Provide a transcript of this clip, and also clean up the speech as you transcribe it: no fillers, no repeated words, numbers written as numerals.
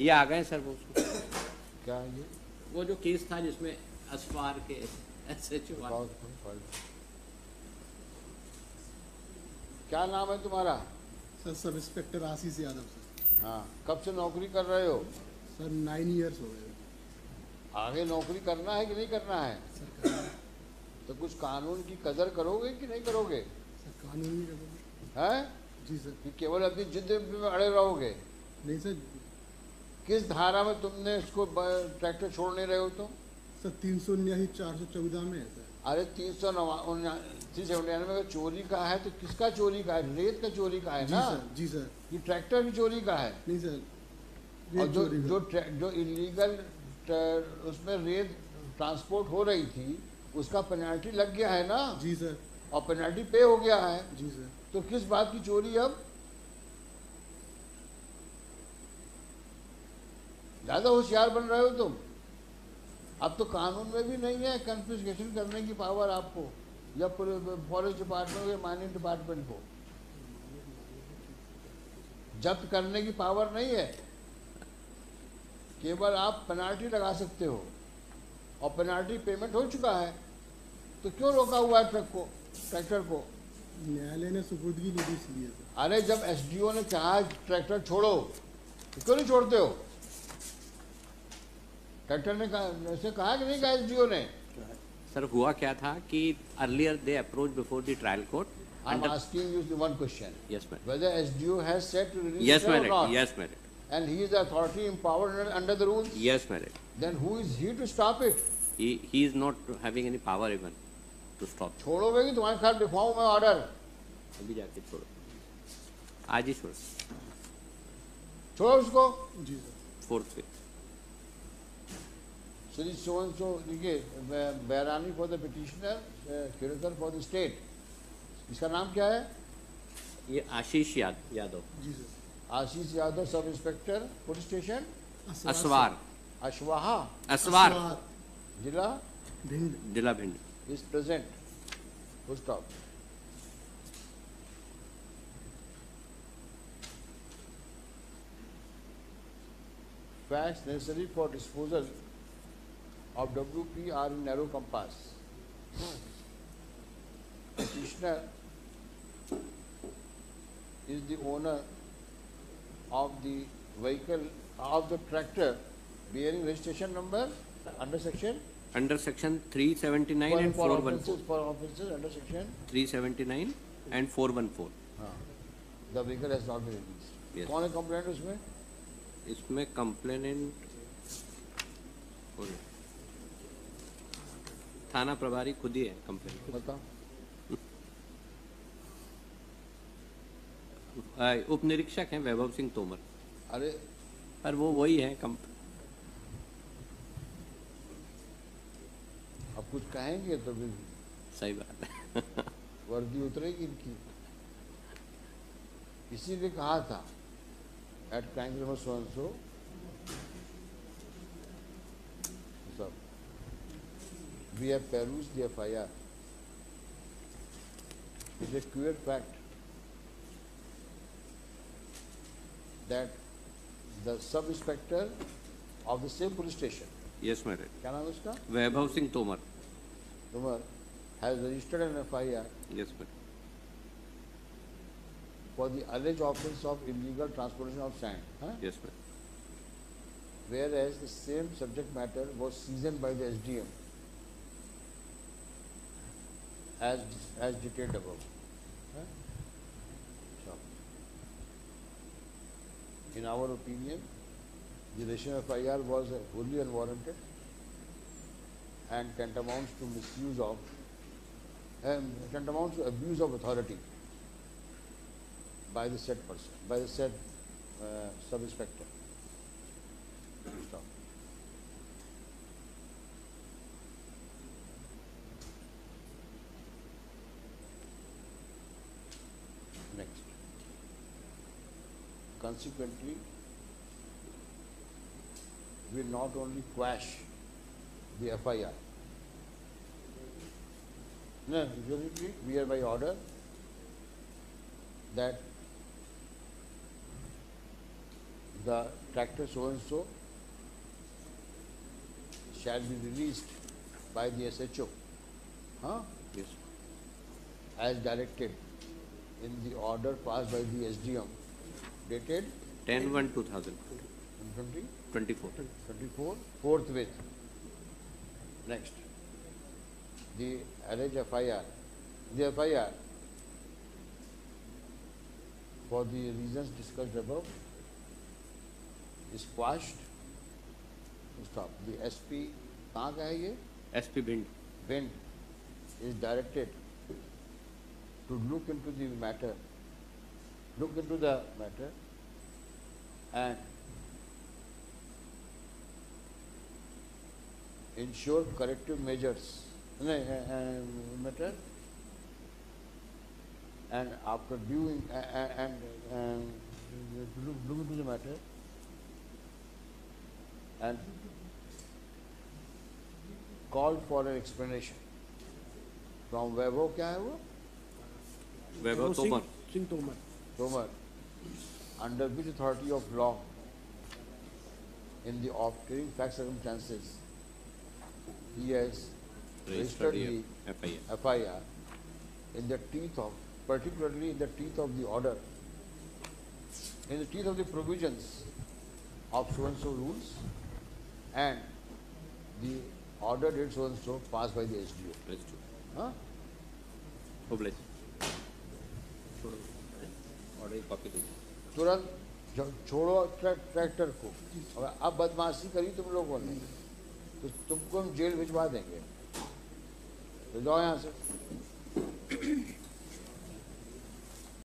ये आ गए सर वो क्या है ये? वो जो केस था जिसमें असवार के SHO क्या नाम है तुम्हारा? सर सब इंस्पेक्टर आशीष यादव सर। हाँ, कब से नौकरी कर रहे हो? सर 9 इयर्स हो गए आगे नौकरी करना है कि नहीं करना है? सर। करना तो कुछ कानून की कदर करोगे कि नहीं करोगे? सर कानून नहीं करोगे? हैं? जी सर। कि केवल अपनी जिद में अड़े रहोगे? नहीं सर। किस धारा में तुमने इसको ट्रैक्टर छोड़ नहीं रहे हो तुम? सर 379/414 में है सर। अरे 399 में चोरी का है तो किसका चोरी का है? रेत का चोरी का है जी ना? सर। जी सर। ये ट्रैक्टर की चोरी का है। नहीं सर। और रेत जो चोरी जो का। जो इलीगल उसमें रेत ट्रांसपोर्ट हो रही थी उसका पेनल्टी लग गया है ना? जी सर। और पेनल्टी पे हो गया है। जी सर। तो किस बात की चोरी अब? ज्यादा होशियार बन रहे हो तुम। अब तो कानून में भी नहीं है कन्फिस्केशन करने की पावर आपको, या फॉरेस्ट डिपार्टमेंट या माइनिंग डिपार्टमेंट को जब्त करने की पावर नहीं है। केवल आप पेनाल्टी लगा सकते हो और पेनाल्टी पेमेंट हो चुका है, तो क्यों रोका हुआ है ट्रैक्टर को? न्यायालय ने सुपुर्दगी नोटिस दिया सर। अरे जब SDO ने कहा ट्रैक्टर छोड़ो तो क्यों नहीं छोड़ते हो? ट्रैक्टर ने ऐसे कहा कि नहीं कहा SDO ने? सर हुआ क्या था कि earlier they approach before the trial court. I am asking you one question. Yes, ma'am. Whether SDO has said to release Yes, it or my not? lord. Yes, my lord. And he is the authority empowered under the rules? Yes, my lord. Then who is he to stop it? He is not having any power even to stop. छोड़ोगे कि तुम्हारे खिलाफ लिखवाऊं मैं order? अभी जाके छोड़ो, आज ही छोड़ो। छोड़ो उसको। जी सर। 4th पे श्री so and so लिखिए, बैरानी for the petitioner, curator for the state. इसका नाम क्या है? ये आशीष यादव। जी sir. Ashish Yadav, sub inspector police station Aswar. अश्वाहा, असवार जिला भिंड। जिला Bhind. Is present. Full stop. Facts necessary for disposal of WP are in narrow compass. Petitioner is the owner of the vehicle, of the tractor bearing registration number under section Under section 379 and for 414. offences under section. 379 and 414. हाँ, the vehicle has not been released. Yes. कौन है complaint उसमें? इसमें complainant थाना प्रभारी खुद ही है complaint. बताओ। उप निरीक्षक हैं वैभव सिंह तोमर। अरे पर वो वही है अब कुछ कहेंगे तो भी सही बात है। वर्दी उतरेगी इनकी। इसीलिए कहा था at crime number so and so सब we have perused the FIR. It is a clear fact that the sub inspector of the same police station, yes madam, क्या नाम है उसका? Vaibhav Singh Tomar. Tomar, has registered an FIR yes madam. for the alleged offence of illegal transportation of sand, huh? Yes madam. Whereas the same subject matter was seasoned by the SDM as detailed above. Huh? So, in our opinion, the registration of FIR was wholly unwarranted and tantamounts to misuse of, tantamounts to abuse of authority by the said person, by the said sub-inspector. Stop. Next. Consequently, we not only quash the FIR, no, usually we are by order that the tractor so and so shall be released by the SHO, Yes. as directed in the order passed by the SDM dated 10/1/2024. 2024, forthwith. Next, the alleged FIR. The FIR, for the reasons discussed above, is quashed. Stop. The SP, कहाँ का है ये? SP Bhind. Bent is directed to look into the matter and ensure corrective measures. Matter, and after doing look into the matter and called for an explanation from Vaibhav, क्या है वो? Vaibhav Tomar. Singh Tomar Tomar, under which authority of law, in the obtaining fact circumstances, he has registered the FIR. FIR in the teeth of, particularly in the teeth of the order, in the teeth of the provisions of so and so rules, and the order date so and so passed by the SDO. Let's do. Huh? Oblige. Order की copy दीजिए. तुरंत छोड़ो tractor को. अब बदमाशी करी तुम लोगों ने तो तुमको हम जेल भिजवा देंगे. तो जाओ यहाँ से.